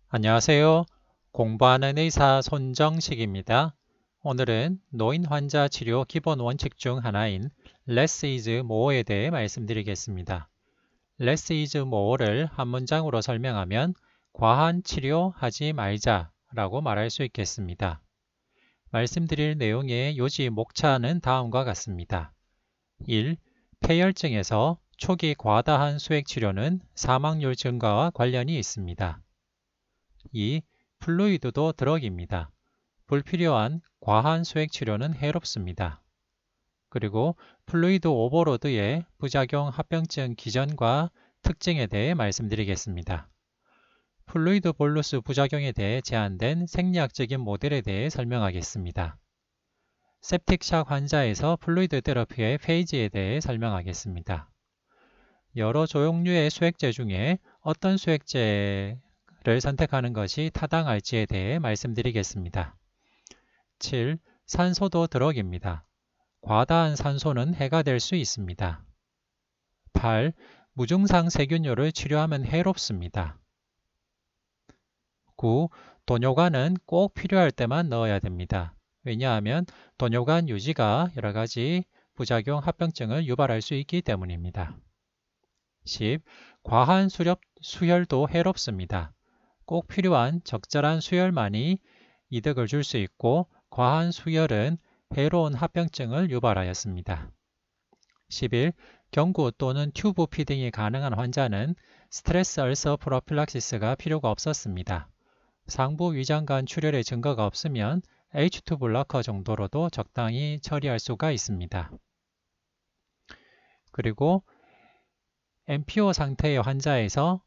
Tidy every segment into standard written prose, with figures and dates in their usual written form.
안녕하세요. 공부하는 의사 손정식입니다. 오늘은 노인 환자 치료 기본 원칙 중 하나인 Less is more에 대해 말씀드리겠습니다. Less is more를 한 문장으로 설명하면 과한 치료하지 말자 라고 말할 수 있겠습니다. 말씀드릴 내용의 요지 목차는 다음과 같습니다. 1. 폐혈증에서 초기 과다한 수액 치료는 사망률 증가와 관련이 있습니다. 2. 플루이드도 드럭입니다. 불필요한 과한 수액 치료는 해롭습니다. 그리고 플루이드 오버로드의 부작용 합병증 기전과 특징에 대해 말씀드리겠습니다. 플루이드 볼루스 부작용에 대해 제한된 생리학적인 모델에 대해 설명하겠습니다. septic샥 환자에서 플루이드 테라피의 페이지에 대해 설명하겠습니다. 여러 종류의 수액제 중에 어떤 수액제를 선택하는 것이 타당할지에 대해 말씀드리겠습니다. 7. 산소도 드럭입니다. 과다한 산소는 해가 될 수 있습니다. 8. 무증상 세균요를 치료하면 해롭습니다. 9. 도뇨관은 꼭 필요할 때만 넣어야 됩니다. 왜냐하면 도뇨관 유지가 여러가지 부작용 합병증을 유발할 수 있기 때문입니다. 10. 과한 수혈도 해롭습니다. 꼭 필요한 적절한 수혈만이 이득을 줄 수 있고 과한 수혈은 해로운 합병증을 유발하였습니다. 11. 경구 또는 튜브 피딩이 가능한 환자는 스트레스 얼서 프로필락시스가 필요가 없었습니다. 상부 위장관 출혈의 증거가 없으면 H2 블러커 정도로도 적당히 처리할 수가 있습니다. 그리고 MPO 상태의 환자에서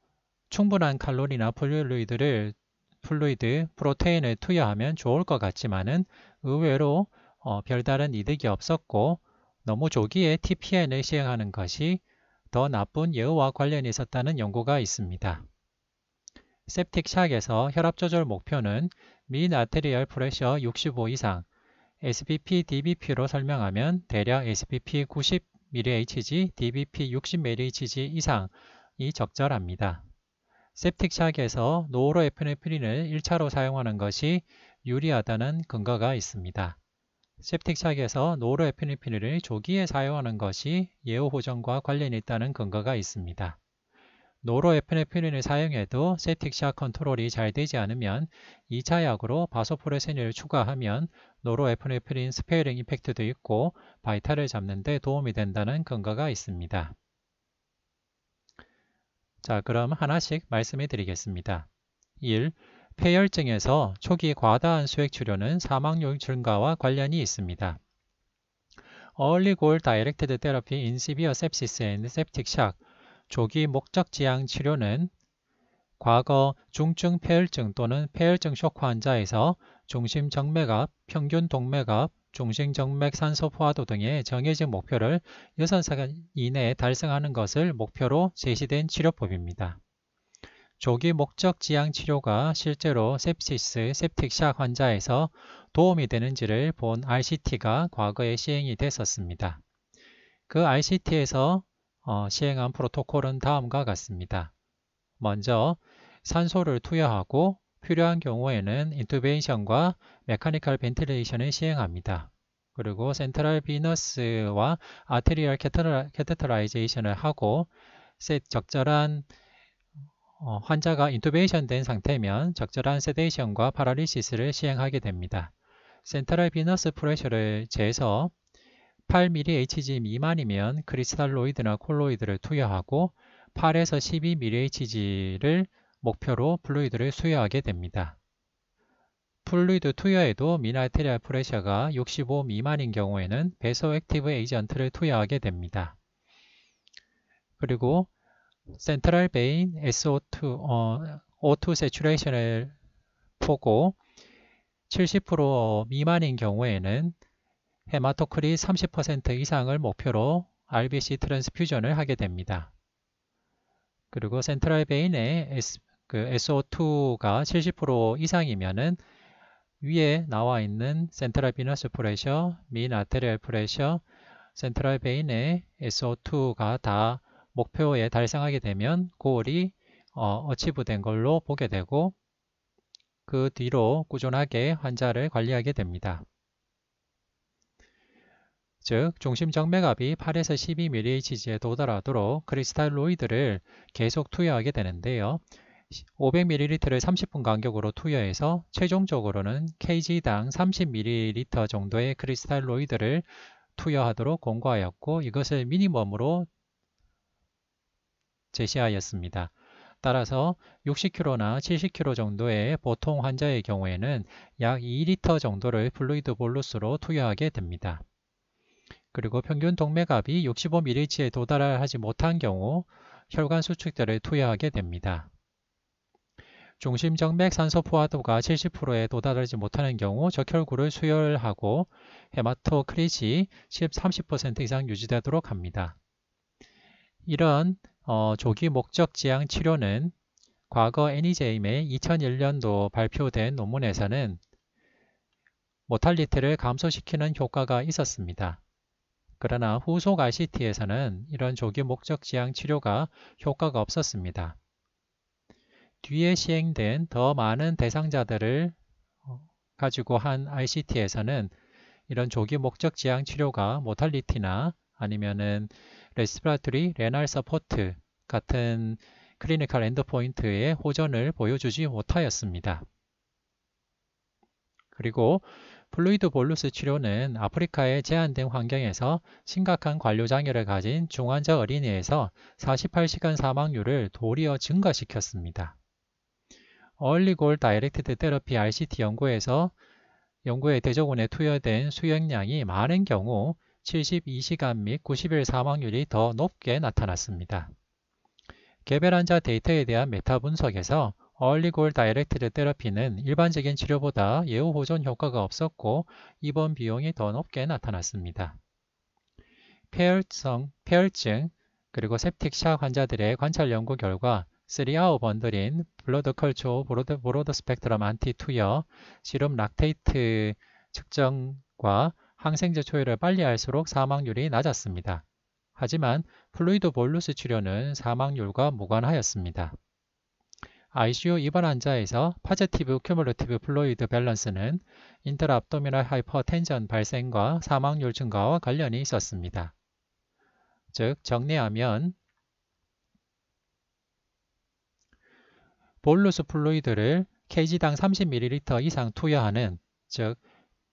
충분한 칼로리나 플루이드, 프로테인을 투여하면 좋을 것 같지만은 의외로 별다른 이득이 없었고 너무 조기에 TPN을 시행하는 것이 더 나쁜 예후와 관련이 있었다는 연구가 있습니다. septic샥에서 혈압 조절 목표는 mean arterial pressure 65 이상, SBP, DBP로 설명하면 대략 SBP 90 mHg, DBP 60 mHg 이상이 적절합니다. septic샥에서 노로에피네프린을 1차로 사용하는 것이 유리하다는 근거가 있습니다. septic샥에서 노로에피네프린을 조기에 사용하는 것이 예후 호전과 관련이 있다는 근거가 있습니다. 노로에피네프린을 사용해도 septic샥 컨트롤이 잘 되지 않으면 2차 약으로 바소프레신을 추가하면 노로에피네프린 스페어링 이펙트도 있고 바이탈을 잡는 데 도움이 된다는 근거가 있습니다. 자, 그럼 하나씩 말씀해 드리겠습니다. 1. 폐혈증에서 초기 과다한 수액 치료는 사망률 증가와 관련이 있습니다. Early goal directed therapy in severe sepsis and septic shock 조기 목적 지향 치료는 과거 중증 폐혈증 또는 폐혈증 쇼크 환자에서 중심 정맥압, 평균 동맥압, 중심정맥 산소 포화도 등의 정해진 목표를 6시간 이내에 달성하는 것을 목표로 제시된 치료법입니다. 조기 목적 지향 치료가 실제로 sepsis, septic샥 환자에서 도움이 되는지를 본 RCT가 과거에 시행이 됐었습니다. 그 RCT에서 시행한 프로토콜은 다음과 같습니다. 먼저 산소를 투여하고 필요한 경우에는 인투베이션과 메카니컬 벤틸레이션을 시행합니다. 그리고 센트럴 비너스와 아테리얼 캐테터라이제이션을 하고 적절한 환자가 인투베이션 된 상태면 적절한 세데이션과 파라리시스를 시행하게 됩니다. 센트럴 비너스 프레셔를 재서 8mHg 미만이면 크리스탈로이드나 콜로이드를 투여하고 8에서 12mHg를 목표로 플루이드를 수여하게 됩니다. 플루이드 투여에도 미나테리얼 프레셔가 65 미만인 경우에는 베소액티브 에이전트를 투여하게 됩니다. 그리고 센트럴 베인 SO2, O2 세츄레이션을 보고 70% 미만인 경우에는 헤마토크리 30% 이상을 목표로 RBC 트랜스퓨전을 하게 됩니다. 그리고 센트럴 베인의 SO2가 70% 이상이면은 위에 나와 있는 센트럴 비너스 프레셔, 민 아테리얼 프레셔, 센트럴 베인의 SO2가 다 목표에 달성하게 되면 고올이 어치브된 걸로 보게 되고 그 뒤로 꾸준하게 환자를 관리하게 됩니다. 즉 중심 정맥압이 8에서 12mHg에 도달하도록 크리스탈로이드를 계속 투여하게 되는데요. 500ml를 30분 간격으로 투여해서 최종적으로는 kg당 30ml 정도의 크리스탈로이드를 투여하도록 권고하였고 이것을 미니멈으로 제시하였습니다. 따라서 60kg나 70kg 정도의 보통 환자의 경우에는 약 2리터 정도를 플루이드 볼루스로 투여하게 됩니다. 그리고 평균 동맥압이 65mH에 도달하지 못한 경우 혈관 수축제를 투여하게 됩니다. 중심 정맥 산소 포화도가 70%에 도달하지 못하는 경우 적혈구를 수혈하고 헤마토크릿이 30% 이상 유지되도록 합니다. 이런 조기 목적 지향 치료는 과거 애니제임의 2001년도 발표된 논문에서는 모탈리티를 감소시키는 효과가 있었습니다. 그러나 후속 RCT에서는 이런 조기 목적 지향 치료가 효과가 없었습니다. 뒤에 시행된 더 많은 대상자들을 가지고 한 RCT에서는 이런 조기 목적 지향 치료가 모탈리티나 아니면은 레스피라토리 레날 서포트 같은 클리니컬 엔드포인트의 호전을 보여주지 못하였습니다. 그리고 플루이드 볼루스 치료는 아프리카의 제한된 환경에서 심각한 관료장애를 가진 중환자 어린이에서 48시간 사망률을 도리어 증가시켰습니다. 얼리 골 다이렉티드 테러피 RCT 연구에 대조군에 투여된 수용량이 많은 경우 72시간 및 90일 사망률이 더 높게 나타났습니다. 개별 환자 데이터에 대한 메타 분석에서 얼리 골 다이렉티드 테러피는 일반적인 치료보다 예후 호전 효과가 없었고 입원 비용이 더 높게 나타났습니다. 폐혈증 그리고 septic shock 환자들의 관찰 연구 결과 3아웃 번들인 블러드 컬처 브로드 스펙트럼 안티 투여, 시름 락테이트 측정과 항생제 초회를 빨리 할수록 사망률이 낮았습니다. 하지만 플루이드 볼루스 치료는 사망률과 무관하였습니다. ICU 입원 환자에서 파지티브 큐뮬러티브 플루이드 밸런스는 인트라압도미널 하이퍼텐전 발생과 사망률 증가와 관련이 있었습니다. 즉 정리하면 볼루스 플루이드를 kg당 30ml 이상 투여하는 즉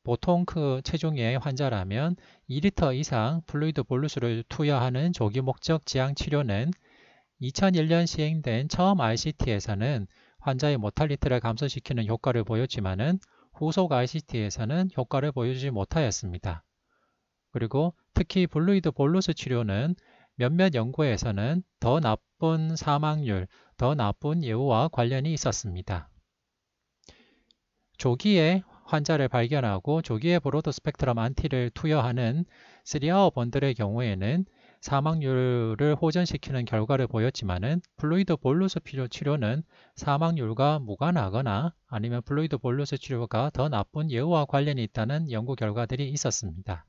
보통 체중의 환자라면 2리터 이상 플루이드 볼루스를 투여하는 조기 목적 지향 치료는 2001년 시행된 처음 RCT에서는 환자의 모탈리티를 감소시키는 효과를 보였지만은 후속 RCT에서는 효과를 보여주지 못하였습니다. 그리고 특히 플루이드 볼루스 치료는 몇몇 연구에서는 더 나쁜 사망률, 더 나쁜 예후와 관련이 있었습니다. 조기에 환자를 발견하고 조기에 브로드 스펙트럼 안티를 투여하는 3아웃 번들의 경우에는 사망률을 호전시키는 결과를 보였지만은 플루이드 볼루스 치료는 사망률과 무관하거나 아니면 플루이드 볼루스 치료가 더 나쁜 예후와 관련이 있다는 연구 결과들이 있었습니다.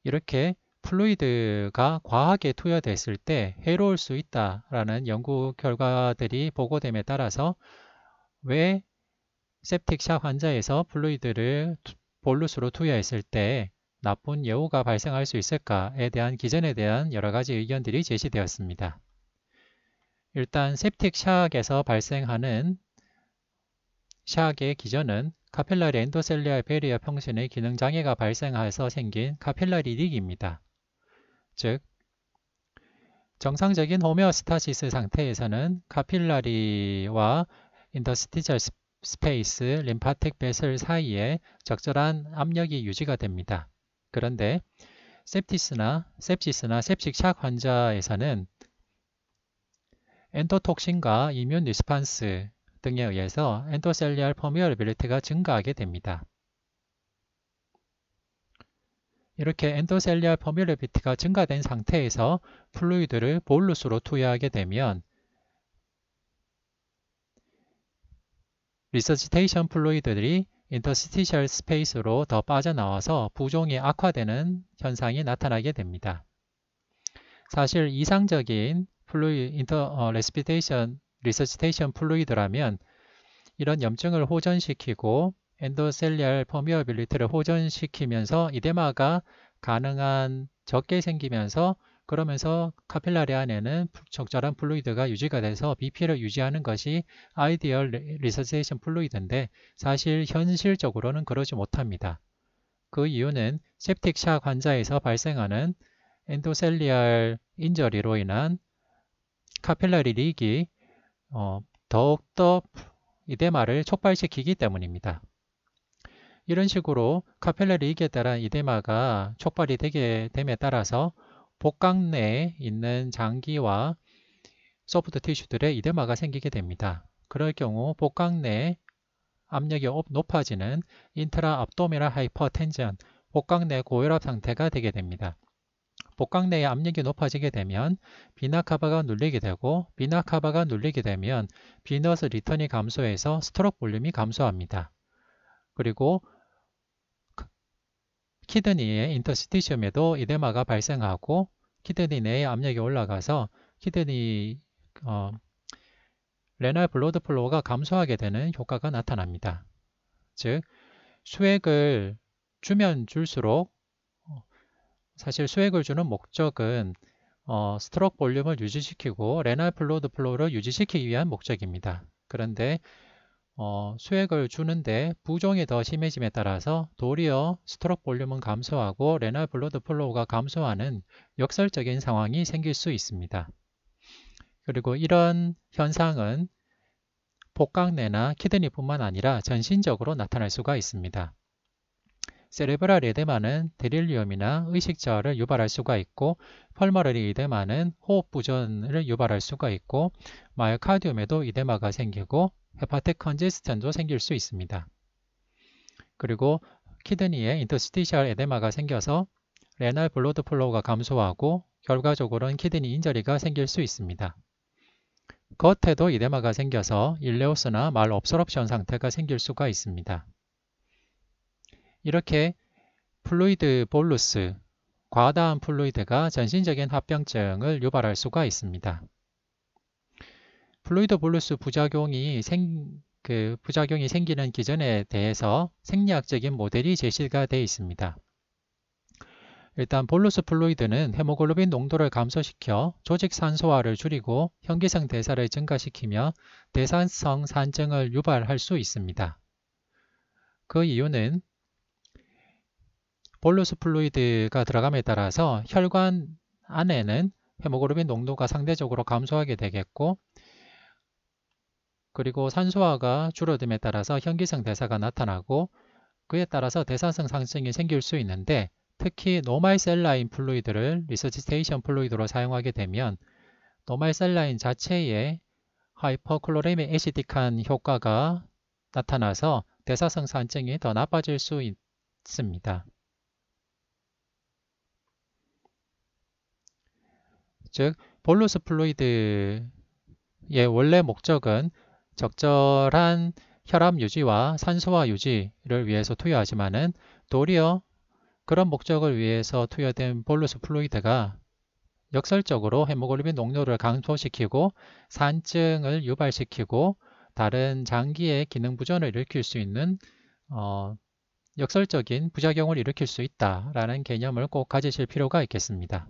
이렇게 플루이드가 과하게 투여됐을 때 해로울 수 있다라는 연구 결과들이 보고됨에 따라서 왜 septic shock 환자에서 플루이드를 볼루스로 투여했을 때 나쁜 예후가 발생할 수 있을까에 대한 기전에 대한 여러 가지 의견들이 제시되었습니다. 일단 septic shock에서 발생하는 shock의 기전은 카필라리 엔도셀리아 베리어 평신의 기능 장애가 발생해서 생긴 카필라리 릭입니다. 즉 정상적인 호메오스타시스 상태에서는 카필라리와 인터스티셜 스페이스, 림파틱 베슬 사이에 적절한 압력이 유지가 됩니다. 그런데 sepsis나 septic shock 환자에서는 엔도톡신과 이뮨 리스판스 등에 의해서 엔도셀리알 퍼미어빌리티가 증가하게 됩니다. 이렇게 엔도셀리알 퍼미어빌리티가 증가된 상태에서 플루이드를 볼루스로 투여하게 되면 리서시테이션 플루이드들이 인터스티셜 스페이스로 더 빠져나와서 부종이 악화되는 현상이 나타나게 됩니다. 사실 이상적인 리서시테이션 플루이드라면 이런 염증을 호전시키고 엔도셀리알 퍼미어빌리티를 호전시키면서 이데마가 가능한 적게 생기면서 그러면서 카필라리 안에는 적절한 플루이드가 유지가 돼서 BP를 유지하는 것이 아이디얼 리서시에이션 플루이드인데 사실 현실적으로는 그러지 못합니다. 그 이유는 septic shock 환자에서 발생하는 엔도셀리알 인저리로 인한 카필라리 릭이 더욱더 이데마를 촉발시키기 때문입니다. 이런 식으로 카필라리 릭에 따른 이데마가 촉발이 되게 됨에 따라서 복강 내에 있는 장기와 소프트 티슈들의 이데마가 생기게 됩니다. 그럴 경우 복강 내에 압력이 높아지는 인트라 압도미널 하이퍼텐전, 복강 내 고혈압 상태가 되게 됩니다. 복강 내의 압력이 높아지게 되면 비나카바가 눌리게 되고 비나카바가 눌리게 되면 비너스 리턴이 감소해서 스트록 볼륨이 감소합니다. 그리고 키드니의 인터스티시움에도 이데마가 발생하고 키드니 내의 압력이 올라가서 키드니 레날 블러드 플로우가 감소하게 되는 효과가 나타납니다. 즉 수액을 주면 줄수록 사실 수액을 주는 목적은 스트록 볼륨을 유지시키고 레날 블러드 플로우를 유지시키기 위한 목적입니다. 그런데 수액을 주는데 부종이 더 심해짐에 따라서 도리어 스트록 볼륨은 감소하고 레날 블러드 플로우가 감소하는 역설적인 상황이 생길 수 있습니다. 그리고 이런 현상은 복강내나 키드니뿐만 아니라 전신적으로 나타날 수가 있습니다. 세레브랄 에데마는 데릴리움이나 의식저하를 유발할 수가 있고 펄머너리 이데마는 호흡 부전을 유발할 수가 있고 마이오카디움에도 이데마가 생기고 헤파틱 컨제스천도 생길 수 있습니다. 그리고 키드니에 인터스티셜 에데마가 생겨서 레날 블러드 플로우가 감소하고 결과적으로는 키드니 인저리가 생길 수 있습니다. 겉에도 이데마가 생겨서 일레오스나 말 옵서럽션 상태가 생길 수가 있습니다. 이렇게 플루이드 볼루스, 과다한 플루이드가 전신적인 합병증을 유발할 수가 있습니다. 플루이드 볼루스 부작용이 생기는 기전에 대해서 생리학적인 모델이 제시가 되어 있습니다. 일단 볼루스 플루이드는 헤모글로빈 농도를 감소시켜 조직 산소화를 줄이고 현기성 대사를 증가시키며 대사성 산증을 유발할 수 있습니다. 그 이유는 볼루스 플루이드가 들어감에 따라서 혈관 안에는 헤모글로빈 농도가 상대적으로 감소하게 되겠고 그리고 산소화가 줄어듦에 따라서 현기성 대사가 나타나고 그에 따라서 대사성 상증이 생길 수 있는데 특히 노말 셀라인 플루이드를 리서시테이션 플루이드로 사용하게 되면 노말 셀라인 자체에 하이퍼클로레믹 애시딕한 효과가 나타나서 대사성 산증이 더 나빠질 수 있습니다. 즉 볼루스 플루이드의 원래 목적은 적절한 혈압 유지와 산소화 유지를 위해서 투여하지만은 도리어 그런 목적을 위해서 투여된 볼루스 플루이드가 역설적으로 헤모글로빈 농도를 감소시키고 산증을 유발시키고 다른 장기의 기능 부전을 일으킬 수 있는 역설적인 부작용을 일으킬 수 있다라는 개념을 꼭 가지실 필요가 있겠습니다.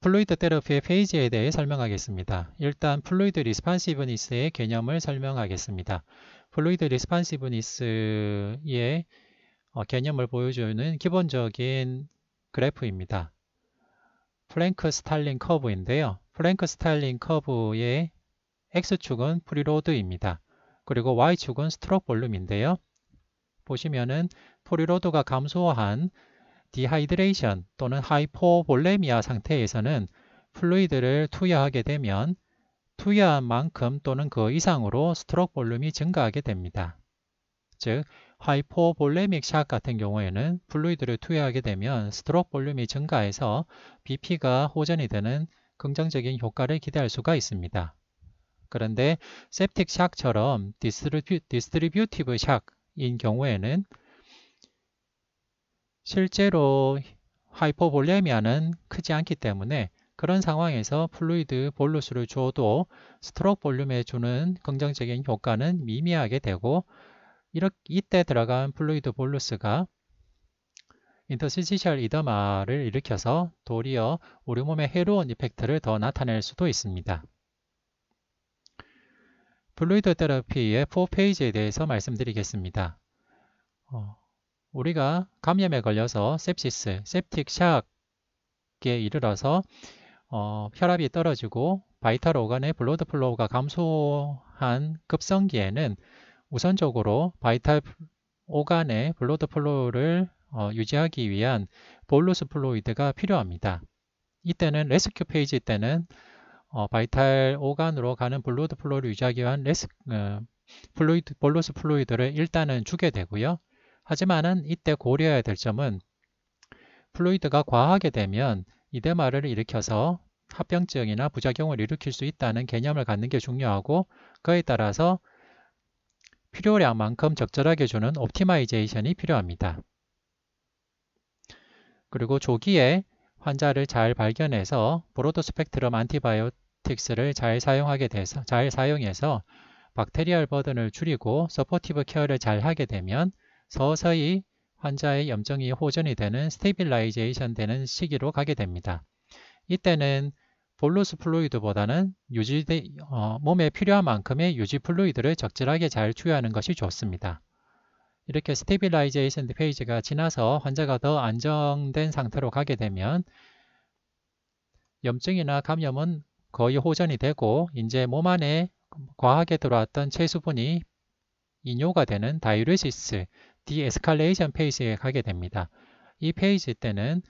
플루이드 테라피의 페이지에 대해 설명하겠습니다. 일단 플루이드 리스판시브니스의 개념을 설명하겠습니다. 플루이드 리스판시브니스의 개념을 보여주는 기본적인 그래프입니다. 플랭크 스탈린 커브인데요. 플랭크 스탈린 커브의 X축은 프리로드입니다. 그리고 Y축은 스트록 볼륨인데요. 보시면은 프리로드가 감소한 디하이드레이션 또는 하이포볼레미아 상태에서는 플루이드를 투여하게 되면 투여한 만큼 또는 그 이상으로 스트록 볼륨이 증가하게 됩니다. 즉 하이포볼레믹 샥 같은 경우에는 플루이드를 투여하게 되면 스트록 볼륨이 증가해서 BP가 호전이 되는 긍정적인 효과를 기대할 수가 있습니다. 그런데 septic 샥처럼 디스트리뷰티브 샥인 경우에는 실제로 하이포볼레미아는 크지 않기 때문에 그런 상황에서 플루이드 볼루스를 줘도 스트로크 볼륨에 주는 긍정적인 효과는 미미하게 되고 이때 들어간 플루이드 볼루스가 인터스티셜 이더마를 일으켜서 도리어 우리 몸에 해로운 이펙트를 더 나타낼 수도 있습니다. 플루이드 테라피의 4페이지에 대해서 말씀드리겠습니다. 우리가 감염에 걸려서 sepsis, septic shock에 이르러서 혈압이 떨어지고 바이탈 오간의 블러드 플로우가 감소한 급성기에는 우선적으로 바이탈 오간의 블러드 플로우를 유지하기 위한 볼루스 플루이드가 필요합니다. 이때는 레스큐 페이지 때는 바이탈 오간으로 가는 블러드 플로우를 유지하기 위한 볼루스 플루이드를 일단은 주게 되고요. 하지만은 이때 고려해야 될 점은 플루이드가 과하게 되면 이데마를 일으켜서 합병증이나 부작용을 일으킬 수 있다는 개념을 갖는 게 중요하고 그에 따라서 필요량만큼 적절하게 주는 옵티마이제이션이 필요합니다. 그리고 조기에 환자를 잘 발견해서 브로드 스펙트럼 안티바이오틱스를 잘 사용해서 박테리얼 버든을 줄이고 서포티브 케어를 잘 하게 되면 서서히 환자의 염증이 호전이 되는 스테빌라이제이션 되는 시기로 가게 됩니다. 이때는 볼루스 플루이드보다는 몸에 필요한 만큼의 유지 플루이드를 적절하게 잘 투여하는 것이 좋습니다. 이렇게 스테빌라이제이션 페이지가 지나서 환자가 더 안정된 상태로 가게 되면 염증이나 감염은 거의 호전이 되고 이제 몸 안에 과하게 들어왔던 체수분이 이뇨가 되는 다이유레시스, 디에스칼레이션 페이지에 가게 됩니다. 이 페이지 때는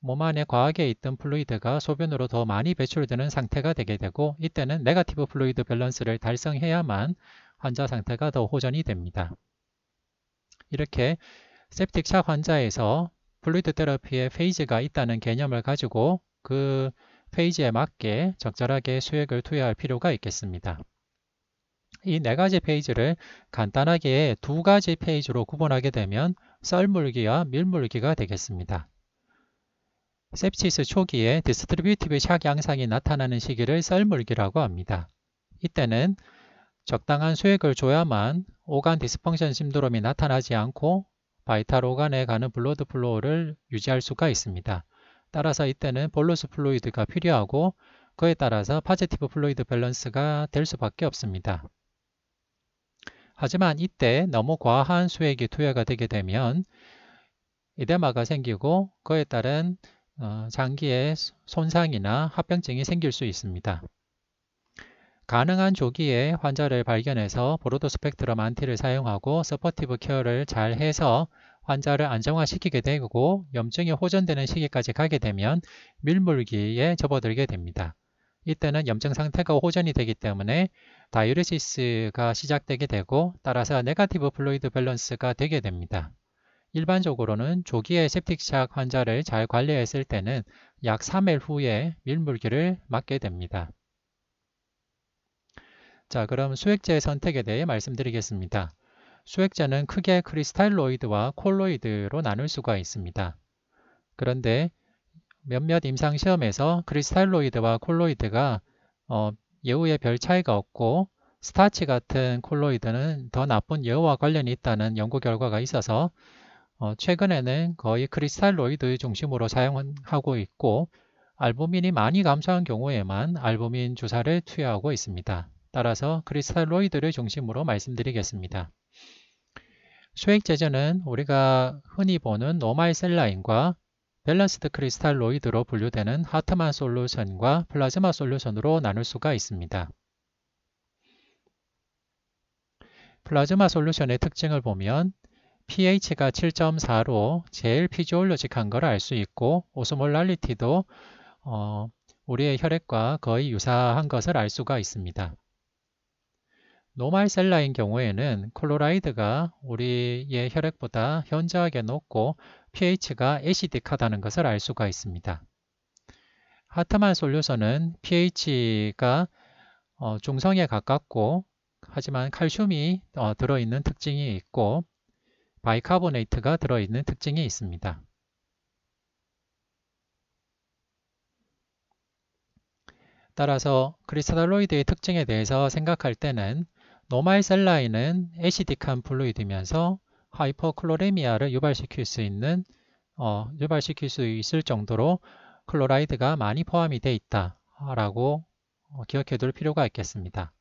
몸 안에 과하게 있던 플루이드가 소변으로 더 많이 배출되는 상태가 되게 되고 이때는 네거티브 플루이드 밸런스를 달성해야만 환자 상태가 더 호전이 됩니다. 이렇게 septic shock 환자에서 플루이드 테라피의 페이지가 있다는 개념을 가지고 그 페이지에 맞게 적절하게 수액을 투여할 필요가 있겠습니다. 이 네 가지 페이지를 간단하게 두 가지 페이지로 구분하게 되면 썰물기와 밀물기가 되겠습니다. sepsis 초기에 디스트리뷰티브 샥 양상이 나타나는 시기를 썰물기라고 합니다. 이때는 적당한 수액을 줘야만 오간 디스펑션 신드롬이 나타나지 않고 바이탈 오간에 가는 블러드 플로우를 유지할 수가 있습니다. 따라서 이때는 볼루스 플루이드가 필요하고 그에 따라서 파지티브 플루이드 밸런스가 될 수밖에 없습니다. 하지만 이때 너무 과한 수액이 투여가 되게 되면 이데마가 생기고 그에 따른 장기의 손상이나 합병증이 생길 수 있습니다. 가능한 조기에 환자를 발견해서 브로드 스펙트럼 안티를 사용하고 서포티브 케어를 잘 해서 환자를 안정화시키게 되고 염증이 호전되는 시기까지 가게 되면 밀물기에 접어들게 됩니다. 이때는 염증 상태가 호전이 되기 때문에 다이유레시스가 시작되게 되고 따라서 네거티브 플루이드 밸런스가 되게 됩니다. 일반적으로는 조기에 septic 환자를 잘 관리했을 때는 약 3일 후에 밀물기를 맞게 됩니다. 자, 그럼 수액제 선택에 대해 말씀드리겠습니다. 수액제는 크게 크리스탈로이드와 콜로이드로 나눌 수가 있습니다. 그런데 몇몇 임상시험에서 크리스탈로이드와 콜로이드가 예후에 별 차이가 없고 스타치 같은 콜로이드는 더 나쁜 예후와 관련이 있다는 연구 결과가 있어서 최근에는 거의 크리스탈로이드 중심으로 사용하고 있고 알부민이 많이 감소한 경우에만 알부민 주사를 투여하고 있습니다. 따라서 크리스탈로이드를 중심으로 말씀드리겠습니다. 수액제제는 우리가 흔히 보는 노말 셀라인과 밸런스드 크리스탈로이드로 분류되는 하트만 솔루션과 플라즈마 솔루션으로 나눌 수가 있습니다. 플라즈마 솔루션의 특징을 보면 pH가 7.4로 제일 피지올로직한 걸 알 수 있고 오스몰랄리티도 우리의 혈액과 거의 유사한 것을 알 수가 있습니다. 노말 셀라인 경우에는 클로라이드가 우리의 혈액보다 현저하게 높고 pH가 애시딕하다는 것을 알 수가 있습니다. 하트만 솔루션은 pH가 중성에 가깝고 하지만 칼슘이 들어있는 특징이 있고 바이카보네이트가 들어있는 특징이 있습니다. 따라서 크리스탈로이드의 특징에 대해서 생각할 때는 노말 셀라인은 애시딕한 플루이드면서 하이퍼클로레미아를 유발시킬 수 있을 정도로 클로라이드가 많이 포함이 되어 있다라고 기억해 둘 필요가 있겠습니다.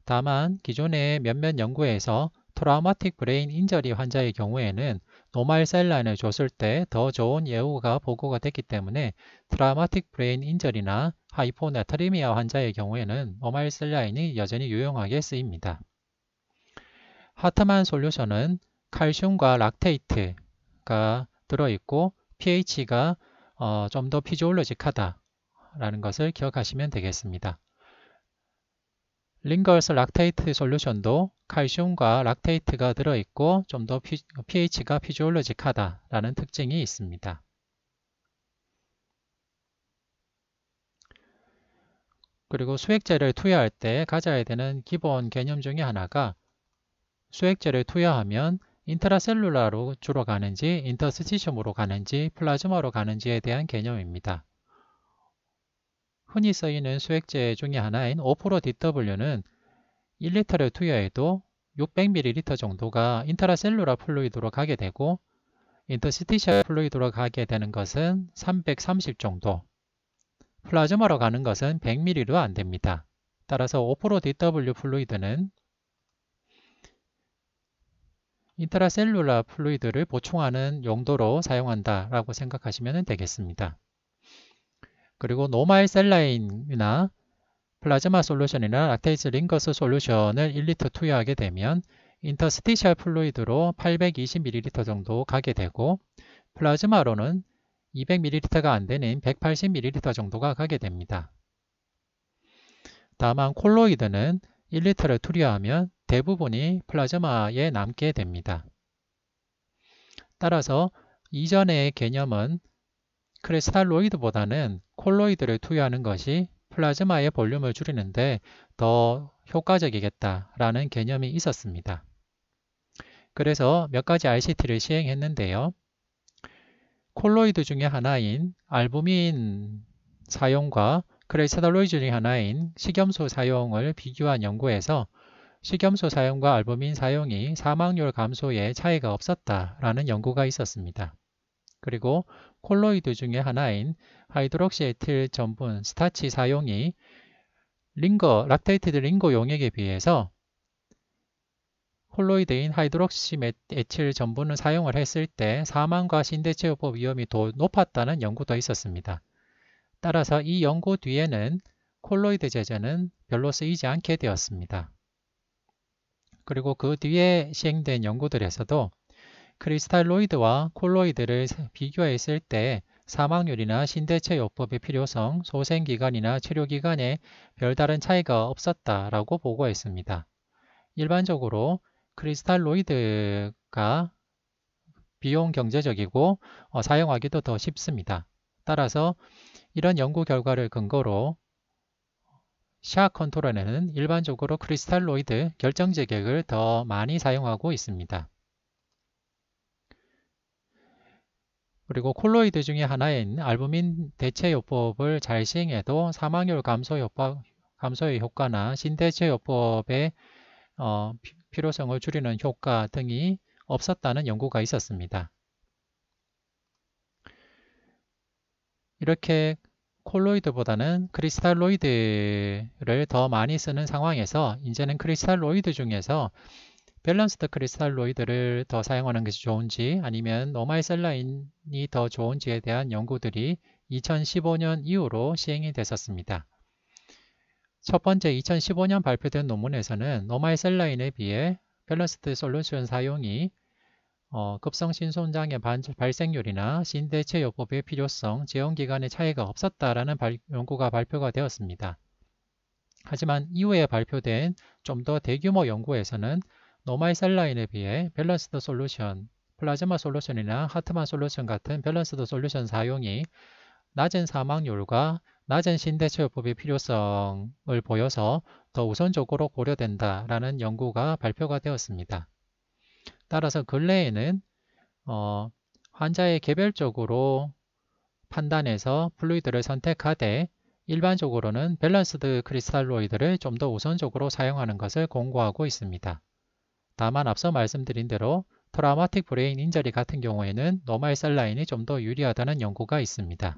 다만 기존의 몇몇 연구에서 트라우마틱 브레인 인저리 환자의 경우에는 노말 셀라인을 줬을 때 더 좋은 예후가 보고가 됐기 때문에 트라우마틱 브레인 인저리나 하이포나트리미아 환자의 경우에는 노말 셀라인이 여전히 유용하게 쓰입니다. 하트만 솔루션은 칼슘과 락테이트가 들어있고 pH가 좀 더 피지올로직하다라는 것을 기억하시면 되겠습니다. 링거스 락테이트 솔루션도 칼슘과 락테이트가 들어있고 좀 더 pH가 피지올로직하다라는 특징이 있습니다. 그리고 수액제를 투여할 때 가져야 되는 기본 개념 중에 하나가 수액제를 투여하면 인트라셀룰라로 주로 가는지 인터스티슘으로 가는지 플라즈마로 가는지에 대한 개념입니다. 흔히 쓰이는 수액제 중에 하나인 5%DW는 1리터를 투여해도 600ml 정도가 인트라셀룰라 플루이드로 가게 되고 인터스티셜 플루이드로 가게 되는 것은 330 정도, 플라즈마로 가는 것은 100ml도 안 됩니다. 따라서 5%DW 플루이드는 인트라셀룰라 플루이드를 보충하는 용도로 사용한다라고 생각하시면 되겠습니다. 그리고 노말 셀라인이나 플라즈마 솔루션이나 락테이스 링거스 솔루션을 1리터 투여하게 되면 인터스티셜 플루이드로 820ml 정도 가게 되고 플라즈마로는 200ml가 안 되는 180ml 정도가 가게 됩니다. 다만 콜로이드는 1리터를 투여하면 대부분이 플라즈마에 남게 됩니다. 따라서 이전의 개념은 크리스탈로이드보다는 콜로이드를 투여하는 것이 플라즈마의 볼륨을 줄이는데 더 효과적이겠다라는 개념이 있었습니다. 그래서 몇 가지 RCT를 시행했는데요. 콜로이드 중에 하나인 알부민 사용과 크리스탈로이드 중에 하나인 식염수 사용을 비교한 연구에서 식염수 사용과 알부민 사용이 사망률 감소에 차이가 없었다라는 연구가 있었습니다. 그리고 콜로이드 중에 하나인 하이드록시 에틸 전분 스타치 사용이 락테이티드 링거 용액에 비해서 콜로이드인 하이드록시 에틸 전분을 사용을 했을 때 사망과 신대체요법 위험이 더 높았다는 연구도 있었습니다. 따라서 이 연구 뒤에는 콜로이드 제제는 별로 쓰이지 않게 되었습니다. 그리고 그 뒤에 시행된 연구들에서도 크리스탈로이드와 콜로이드를 비교했을 때 사망률이나 신대체요법의 필요성, 소생기간이나 치료기간에 별다른 차이가 없었다라고 보고했습니다. 일반적으로 크리스탈로이드가 비용 경제적이고 사용하기도 더 쉽습니다. 따라서 이런 연구 결과를 근거로 샤 컨트롤에는 일반적으로 크리스탈로이드 결정제격을 더 많이 사용하고 있습니다. 그리고 콜로이드 중에 하나인 알부민 대체요법을 잘 시행해도 사망률 감소의 효과나 신대체요법의 필요성을 줄이는 효과 등이 없었다는 연구가 있었습니다. 이렇게 콜로이드보다는 크리스탈로이드를 더 많이 쓰는 상황에서 이제는 크리스탈로이드 중에서 밸런스드 크리스탈로이드를 더 사용하는 것이 좋은지 아니면 노말 셀라인이 더 좋은지에 대한 연구들이 2015년 이후로 시행이 됐었습니다. 첫 번째 2015년 발표된 논문에서는 노말 셀라인에 비해 밸런스드 솔루션 사용이 급성신손장의 발생률이나 신대체요법의 필요성, 재용기간의 차이가 없었다라는 연구가 발표가 되었습니다. 하지만 이후에 발표된 좀 더 대규모 연구에서는 노말 셀라인에 비해 밸런스드 솔루션, 플라즈마 솔루션이나 하트만 솔루션 같은 밸런스드 솔루션 사용이 낮은 사망률과 낮은 신대체요법의 필요성을 보여서 더 우선적으로 고려된다라는 연구가 발표가 되었습니다. 따라서 근래에는 환자의 개별적으로 판단해서 플루이드를 선택하되 일반적으로는 밸런스드 크리스탈로이드를 좀 더 우선적으로 사용하는 것을 권고하고 있습니다. 다만 앞서 말씀드린 대로 트라우마틱 브레인 인저리 같은 경우에는 노말 셀라인이 좀 더 유리하다는 연구가 있습니다.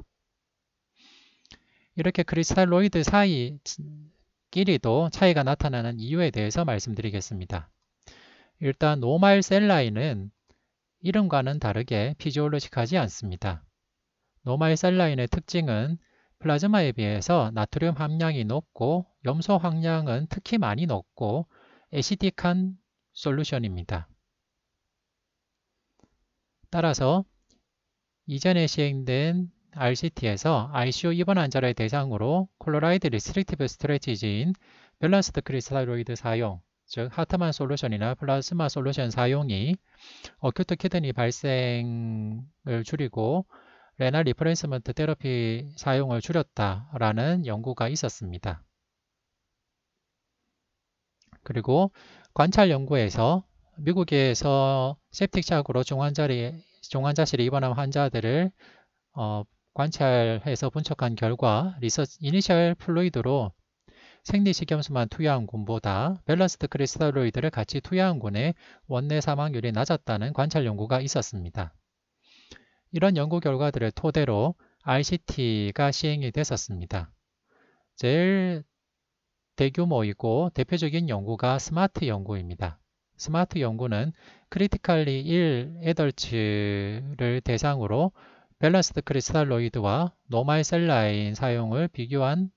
이렇게 크리스탈로이드 사이끼리도 차이가 나타나는 이유에 대해서 말씀드리겠습니다. 일단 노말 셀라인은 이름과는 다르게 피지올로직하지 않습니다. 노말 셀라인의 특징은 플라즈마에 비해서 나트륨 함량이 높고 염소 함량은 특히 많이 높고 애시딕한 솔루션입니다. 따라서 이전에 시행된 RCT에서 ICU 입원 환자를 대상으로 콜로라이드 리스트릭티브 스트레티지인 밸런스드 크리스탈로이드 사용, 즉 하트만 솔루션이나 플라즈마 솔루션 사용이 어큐트 키드니 발생을 줄이고 레날 리플레이스먼트 테라피 사용을 줄였다라는 연구가 있었습니다. 그리고 관찰 연구에서 미국에서 septic샥으로 중환자실에 입원한 환자들을 관찰해서 분석한 결과 이니셜 플루이드로 생리식염수만 투여한 군보다 밸런스드 크리스탈로이드를 같이 투여한 군의 원내 사망률이 낮았다는 관찰 연구가 있었습니다. 이런 연구 결과들을 토대로 RCT가 시행이 됐었습니다. 제일 대규모이고 대표적인 연구가 스마트 연구입니다. 스마트 연구는 크리티컬리 1 애덜츠를 대상으로 밸런스드 크리스탈로이드와 노말 셀라인 사용을 비교한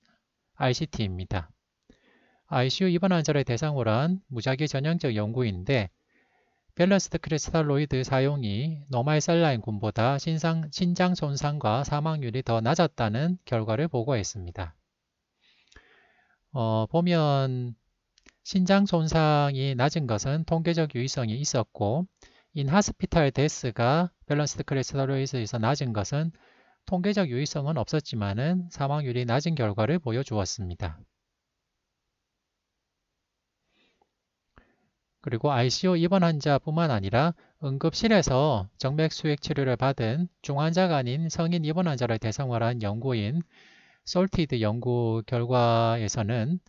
RCT입니다. ICU 입원 환자를 대상으로 한 무작위 전형적 연구인데 밸런스드 크리스탈로이드 사용이 노말 셀라인 군보다 신장 손상과 사망률이 더 낮았다는 결과를 보고했습니다. 보면 신장 손상이 낮은 것은 통계적 유의성이 있었고 인하스피탈 데스가 밸런스드 크리스탈로이드에서 낮은 것은 통계적 유의성은 없었지만 사망률이 낮은 결과를 보여주었습니다. 그리고 ICU 입원 환자뿐만 아니라 응급실에서 정맥 수액 치료를 받은 중환자가 아닌 성인 입원 환자를 대상으로 한 연구인 솔티드 연구 결과에서는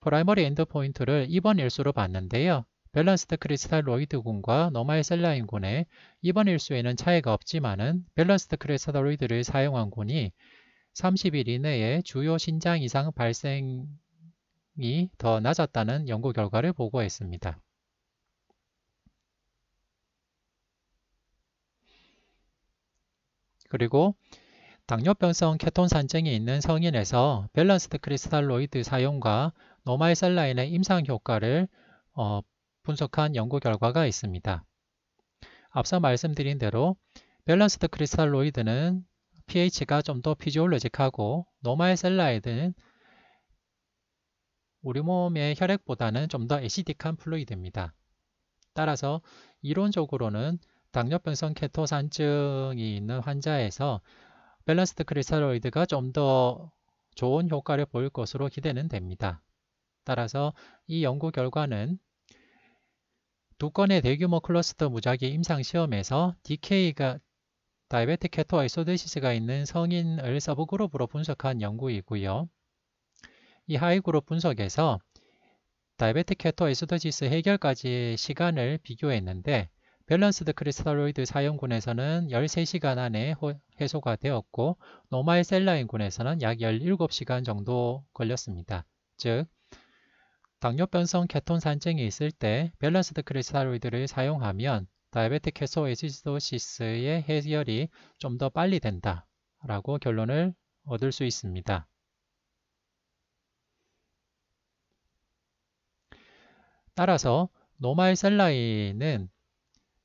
프라이머리 엔드포인트를 입원 일수로 봤는데요. 밸런스드 크리스탈로이드군과 노말 셀라인군의 입원 일수에는 차이가 없지만은 밸런스드 크리스탈로이드를 사용한 군이 30일 이내에 주요 신장 이상 발생이 더 낮았다는 연구 결과를 보고했습니다. 그리고 당뇨병성 케톤 산증이 있는 성인에서 밸런스드 크리스탈로이드 사용과 노말 셀라인의 임상 효과를 분석한 연구 결과가 있습니다. 앞서 말씀드린 대로 밸런스드 크리스탈로이드는 pH가 좀 더 피지올로직하고 노말 셀라인은 우리 몸의 혈액보다는 좀 더 애시딕한 플루이드입니다. 따라서 이론적으로는 당뇨병성 케토산증이 있는 환자에서 밸런스드 크리스탈로이드가 좀 더 좋은 효과를 보일 것으로 기대는 됩니다. 따라서 이 연구 결과는 두 건의 대규모 클러스터 무작위 임상 시험에서 DK가 다이베틱 케토아이소데시스가 있는 성인을 서브그룹으로 분석한 연구이고요. 이 하이그룹 분석에서 다이베틱 케토아이소데시스 해결까지의 시간을 비교했는데 밸런스드 크리스탈로이드 사용군에서는 13시간 안에 해소가 되었고 노말 셀라인군에서는 약 17시간 정도 걸렸습니다. 즉 당뇨병성 케톤 산증이 있을 때 밸런스드 크리스탈로이드를 사용하면 다이베틱 케토아이소데시스의 해결이 좀 더 빨리 된다 라고 결론을 얻을 수 있습니다. 따라서 노말 셀라인은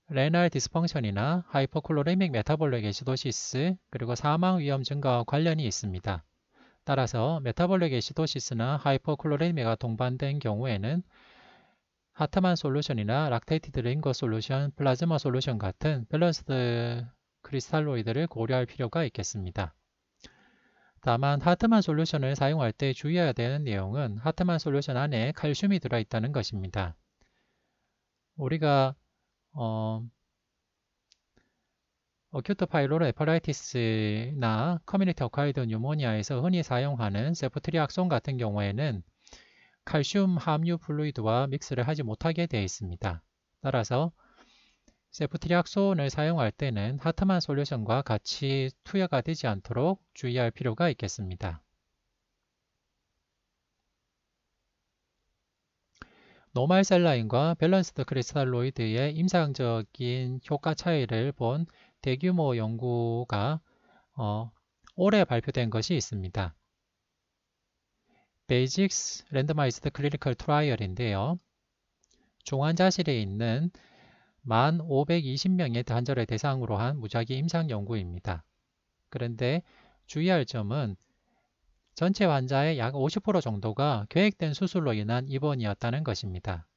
레날 디스펑션이나 하이퍼콜로레믹 메타볼릭 애시도시스 그리고 사망 위험 증가와 관련이 있습니다. 따라서 메타볼릭 애시도시스나 하이퍼콜로레미가 동반된 경우에는 하트만 솔루션이나 락테이티드 링거 솔루션, 플라즈마 솔루션 같은 밸런스드 크리스탈로이드를 고려할 필요가 있겠습니다. 다만 하트만 솔루션을 사용할 때 주의해야 되는 내용은 하트만 솔루션 안에 칼슘이 들어있다는 것입니다. 우리가 어큐트 파일로로 헤파라이티스나 커뮤니티 어콰이드 뉴모니아에서 흔히 사용하는 세프트리악손 같은 경우에는 칼슘 함유 플루이드와 믹스를 하지 못하게 되어 있습니다. 따라서 세프트리악손을 사용할 때는 하트만 솔루션과 같이 투여가 되지 않도록 주의할 필요가 있겠습니다. 노말 셀라인과 밸런스드 크리스탈로이드의 임상적인 효과 차이를 본 대규모 연구가 올해 발표된 것이 있습니다. 베이직스 랜더마이즈드 클리니컬 트라이얼인데요. 중환자실에 있는 1,520명의 환자를 대상으로 한 무작위 임상 연구입니다. 그런데 주의할 점은 전체 환자의 약 50% 정도가 계획된 수술로 인한 입원이었다는 것입니다.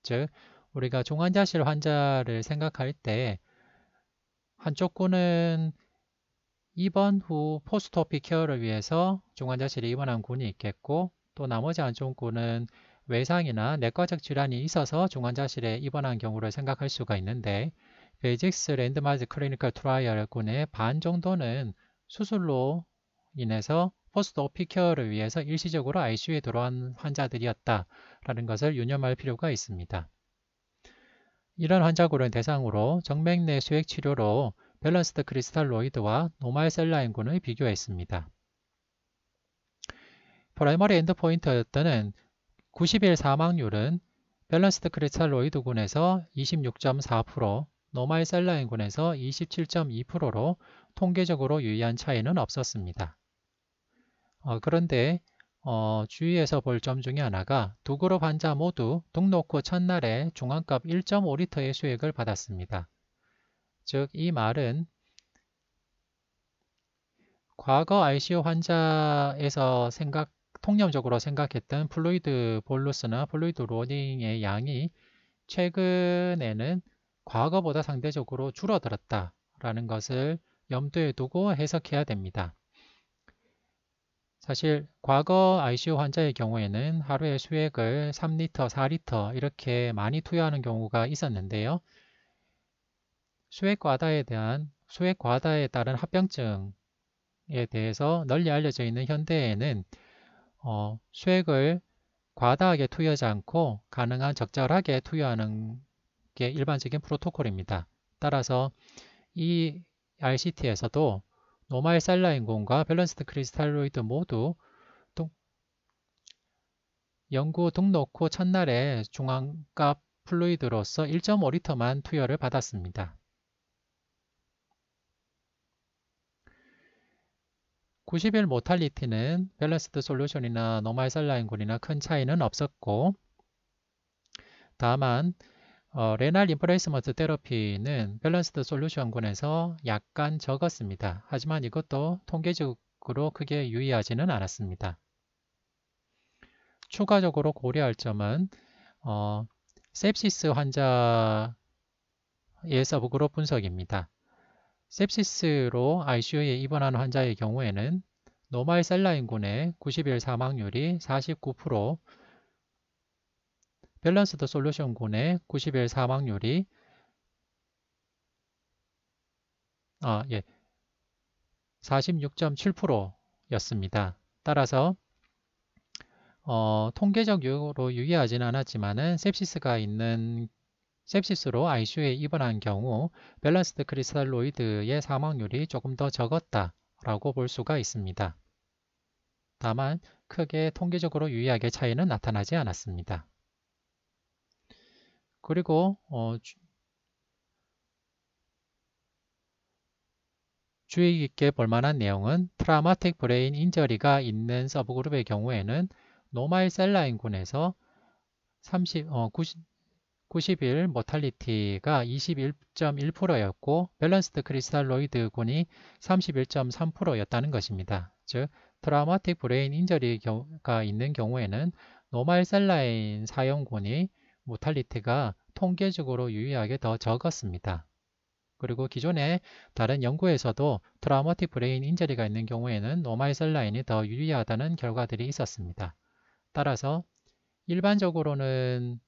즉, 우리가 중환자실 환자를 생각할 때 한쪽 군은 입원 후 포스트오피 케어를 위해서 중환자실에 입원한 군이 있겠고, 또 나머지 한쪽 군은 외상이나 내과적 질환이 있어서 중환자실에 입원한 경우를 생각할 수가 있는데, 베이직스 랜드마이즈 클리니컬 트라이얼 군의 반 정도는 수술로 인해서 포스트오피 케어를 위해서 일시적으로 ICU에 들어온 환자들이었다라는 것을 유념할 필요가 있습니다. 이런 환자군을 대상으로 정맥내 수액 치료로 밸런스드 크리스탈로이드와 노말 셀라인군을 비교했습니다. 프라이머리 엔드포인트였던 90일 사망률은 밸런스드 크리스탈로이드군에서 26.4%, 노말 셀라인군에서 27.2%로 통계적으로 유의한 차이는 없었습니다. 그런데 주의해서 볼 점 중에 하나가 두 그룹 환자 모두 등록 후 첫날에 중앙값 1.5리터의 수액을 받았습니다. 즉, 이 말은 과거 ICU 환자에서 통념적으로 생각했던 플루이드 볼루스나 플루이드 로딩의 양이 최근에는 과거보다 상대적으로 줄어들었다라는 것을 염두에 두고 해석해야 됩니다. 사실 과거 ICU 환자의 경우에는 하루에 수액을 3리터, 4리터 이렇게 많이 투여하는 경우가 있었는데요. 수액 과다에 따른 합병증에 대해서 널리 알려져 있는 현대에는 수액을 과다하게 투여하지 않고 가능한 적절하게 투여하는 게 일반적인 프로토콜입니다. 따라서 이 RCT에서도 노말 셀라인군과 밸런스드 크리스탈로이드 모두 연구 등록 후 첫날에 중앙값 플루이드로서 1.5리터만 투여를 받았습니다. 90일 모탈리티는 밸런스드 솔루션이나 노말 셀라인군이나 큰 차이는 없었고, 다만 레날 임플레이스먼트 테러피는 밸런스드 솔루션군에서 약간 적었습니다. 하지만 이것도 통계적으로 크게 유의하지는 않았습니다. 추가적으로 고려할 점은 셉시스 환자의 서브그룹 분석입니다. 셉시스로 ICU에 입원한 환자의 경우에는 노말 셀라인군의 90일 사망률이 49%, 밸런스드 솔루션군의 90일 사망률이 46.7%였습니다. 따라서 통계적으로 유의하지는 않았지만은 셉시스로 ICU에 입원한 경우 밸런스드 크리스탈로이드의 사망률이 조금 더 적었다라고 볼 수가 있습니다. 다만 크게 통계적으로 유의하게 차이는 나타나지 않았습니다. 그리고 주의 깊게 볼 만한 내용은 트라우마틱 브레인 인저리가 있는 서브그룹의 경우에는 노말 셀라인군에서 90일 모탈리티가 21.1%였고 밸런스드 크리스탈로이드 군이 31.3%였다는 것입니다. 즉, 트라우마틱 브레인 인저리가 있는 경우에는 노말 셀라인 사용군이 모탈리티가 통계적으로 유의하게 더 적었습니다. 그리고 기존의 다른 연구에서도 트라우마틱 브레인 인저리가 있는 경우에는 노말 셀라인이 더 유리하다는 결과들이 있었습니다. 따라서 일반적으로는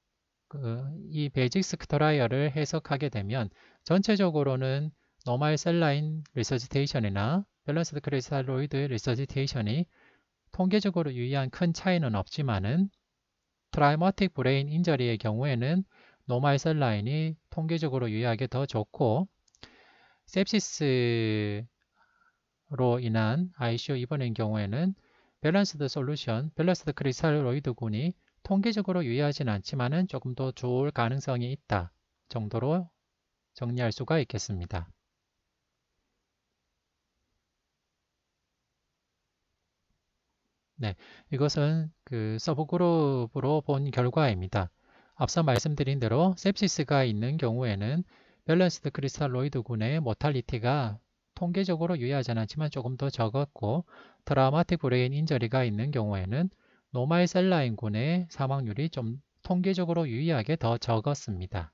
이 베이직스 트라이얼을 해석하게 되면 전체적으로는 노멀 셀라인 리서지테이션이나 밸런스드 크리스탈로이드 리서지테이션이 통계적으로 유의한 큰 차이는 없지만은 트라우마틱 브레인 인저리의 경우에는 노멀 셀라인이 통계적으로 유의하게 더 좋고 sepsis로 인한 ICU 입원인 경우에는 밸런스드 솔루션, 밸런스드 크리스탈로이드군이 통계적으로 유의하진 않지만은 조금 더 좋을 가능성이 있다 정도로 정리할 수가 있겠습니다. 네, 이것은 그 서브그룹으로 본 결과입니다. 앞서 말씀드린 대로 sepsis가 있는 경우에는 밸런스드 크리스탈로이드군의 모탈리티가 통계적으로 유의하지 않지만 조금 더 적었고 트라우마틱 브레인 인저리가 있는 경우에는 노멀 셀라인군의 사망률이 좀 통계적으로 유의하게 더 적었습니다.